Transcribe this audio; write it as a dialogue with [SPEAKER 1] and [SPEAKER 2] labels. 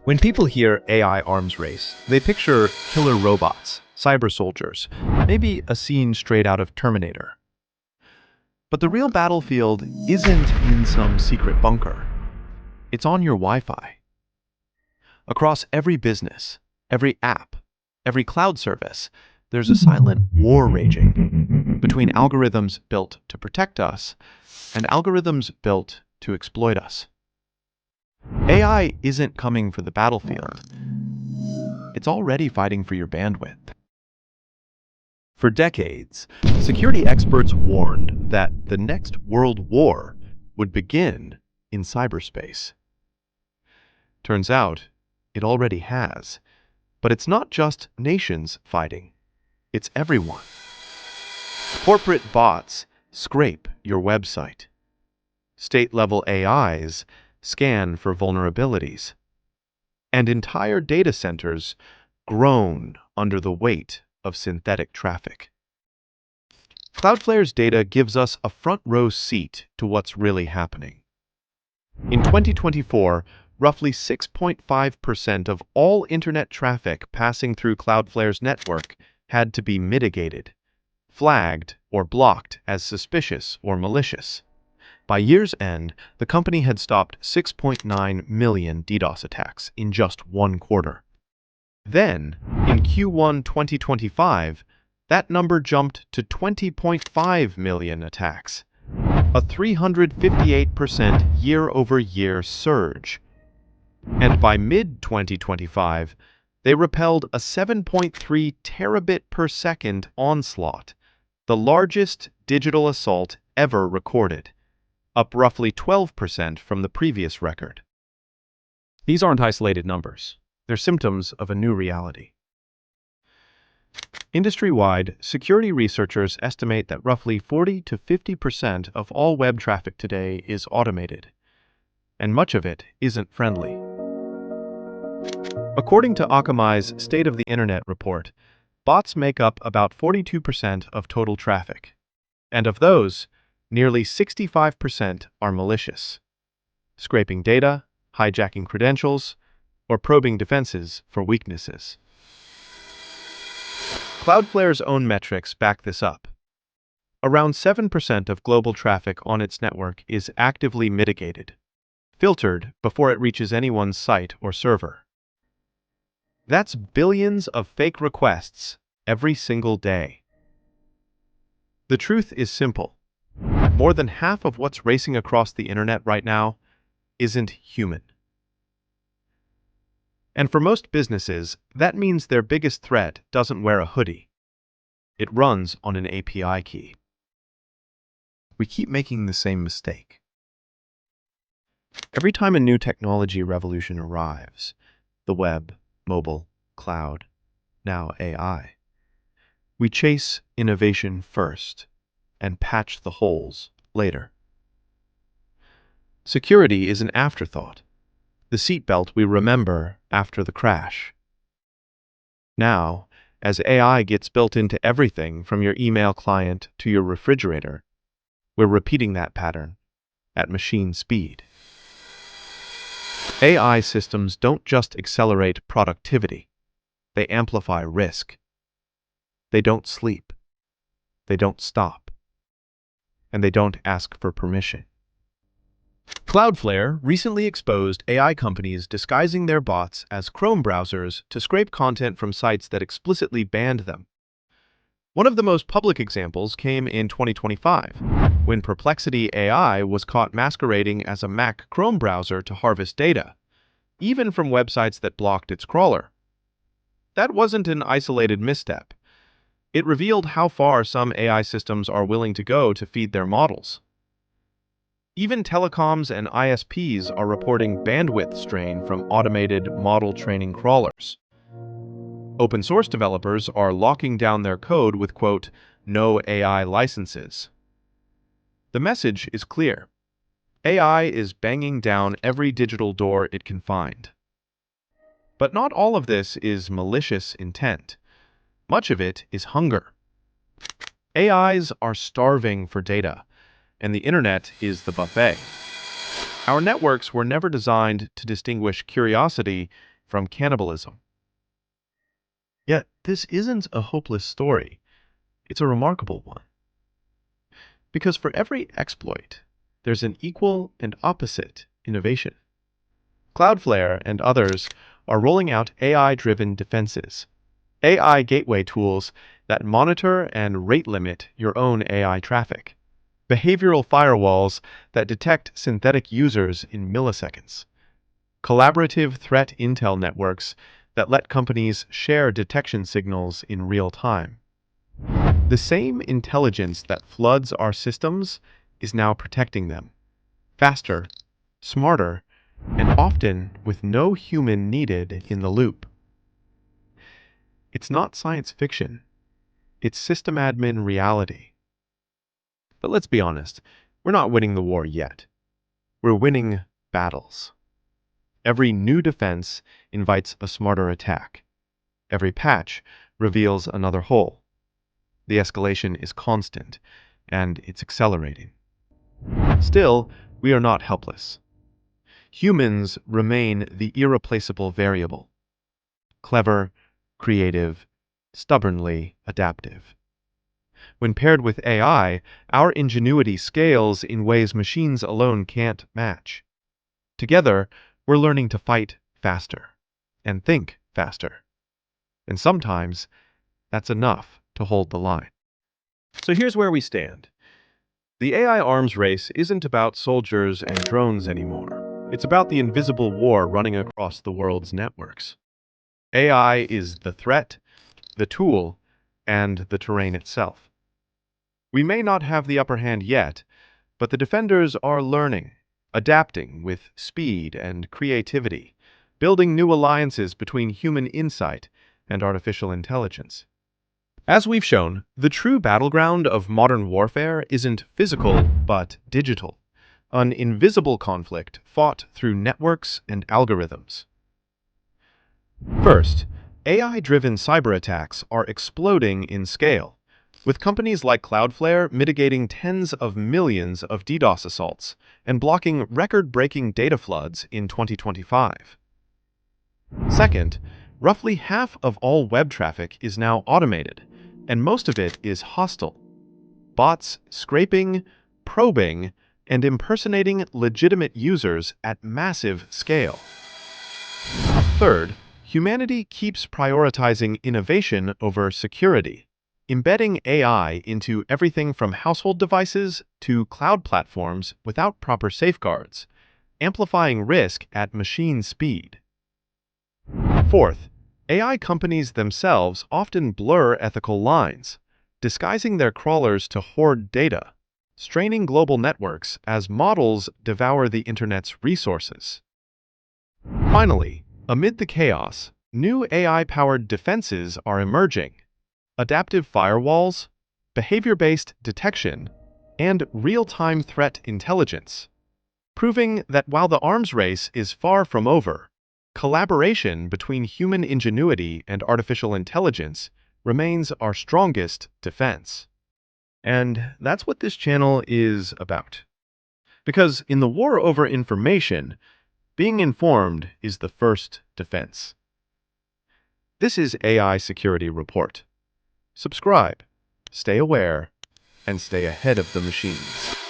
[SPEAKER 1] When people hear AI arms race, they picture killer robots, cyber soldiers, maybe a scene straight out of Terminator. But the real battlefield isn't in some secret bunker. It's on your Wi-Fi. Across every business, every app, every cloud service, there's a silent war raging between algorithms built to protect us and algorithms built to exploit us. AI isn't coming for the battlefield. It's already fighting for your bandwidth. For decades, security experts warned that the next world war would begin in cyberspace. Turns out, it already has. But it's not just nations fighting. It's everyone. Corporate bots scrape your website. State-level AIs scan for vulnerabilities. And entire data centers groan under the weight of synthetic traffic. Cloudflare's data gives us a front-row seat to what's really happening. In 2024, roughly 6.5% of all internet traffic passing through Cloudflare's network had to be mitigated, flagged, or blocked as suspicious or malicious. By year's end, the company had stopped 6.9 million DDoS attacks in just one quarter. Then, in Q1 2025, that number jumped to 20.5 million attacks, a 358% year-over-year surge. And by mid-2025, they repelled a 7.3 terabit per second onslaught, the largest digital assault ever recorded, up roughly 12% from the previous record. These aren't isolated numbers. They're symptoms of a new reality. Industry-wide, security researchers estimate that roughly 40 to 50% of all web traffic today is automated, and much of it isn't friendly. According to Akamai's State of the Internet report, bots make up about 42% of total traffic, and of those, nearly 65% are malicious, scraping data, hijacking credentials, or probing defenses for weaknesses. Cloudflare's own metrics back this up. Around 7% of global traffic on its network is actively mitigated, filtered before it reaches anyone's site or server. That's billions of fake requests every single day. The truth is simple. More than half of what's racing across the internet right now isn't human. And for most businesses, that means their biggest threat doesn't wear a hoodie. It runs on an API key. We keep making the same mistake. Every time a new technology revolution arrives, the web, mobile, cloud, now AI, we chase innovation first and patch the holes later. Security is an afterthought, the seatbelt we remember after the crash. Now, as AI gets built into everything from your email client to your refrigerator, we're repeating that pattern at machine speed. AI systems don't just accelerate productivity, they amplify risk. They don't sleep, they don't stop, and they don't ask for permission. Cloudflare recently exposed AI companies disguising their bots as Chrome browsers to scrape content from sites that explicitly banned them. One of the most public examples came in 2025, when Perplexity AI was caught masquerading as a Mac Chrome browser to harvest data, even from websites that blocked its crawler. That wasn't an isolated misstep. It revealed how far some AI systems are willing to go to feed their models. Even telecoms and ISPs are reporting bandwidth strain from automated model training crawlers. Open source developers are locking down their code with, quote, no AI licenses. The message is clear. AI is banging down every digital door it can find. But not all of this is malicious intent. Much of it is hunger. AIs are starving for data, and the internet is the buffet. Our networks were never designed to distinguish curiosity from cannibalism. Yet, this isn't a hopeless story. It's a remarkable one. Because for every exploit, there's an equal and opposite innovation. Cloudflare and others are rolling out AI-driven defenses, AI gateway tools that monitor and rate limit your own AI traffic, behavioral firewalls that detect synthetic users in milliseconds, collaborative threat intel networks that let companies share detection signals in real time. The same intelligence that floods our systems is now protecting them, faster, smarter, and often with no human needed in the loop. It's not science fiction, it's system admin reality. But let's be honest, we're not winning the war yet. We're winning battles. Every new defense invites a smarter attack. Every patch reveals another hole. The escalation is constant, and it's accelerating. Still, we are not helpless. Humans remain the irreplaceable variable. Clever, creative, stubbornly adaptive. When paired with AI, our ingenuity scales in ways machines alone can't match. Together, we're learning to fight faster and think faster. And sometimes, that's enough to hold the line. So here's where we stand. The AI arms race isn't about soldiers and drones anymore. It's about the invisible war running across the world's networks. AI is the threat, the tool, and the terrain itself. We may not have the upper hand yet, but the defenders are learning, adapting with speed and creativity, building new alliances between human insight and artificial intelligence. As we've shown, the true battleground of modern warfare isn't physical, but digital, an invisible conflict fought through networks and algorithms. First, AI-driven cyberattacks are exploding in scale, with companies like Cloudflare mitigating tens of millions of DDoS assaults and blocking record-breaking data floods in 2025. Second, roughly half of all web traffic is now automated, and most of it is hostile. Bots scraping, probing, and impersonating legitimate users at massive scale. Third, humanity keeps prioritizing innovation over security, embedding AI into everything from household devices to cloud platforms without proper safeguards, amplifying risk at machine speed. Fourth, AI companies themselves often blur ethical lines, disguising their crawlers to hoard data, straining global networks as models devour the internet's resources. Finally, amid the chaos, new AI-powered defenses are emerging. Adaptive firewalls, behavior-based detection, and real-time threat intelligence, proving that while the arms race is far from over, collaboration between human ingenuity and artificial intelligence remains our strongest defense. And that's what this channel is about. Because in the war over information, being informed is the first defense. This is AI Security Report. Subscribe, stay aware, and stay ahead of the machines.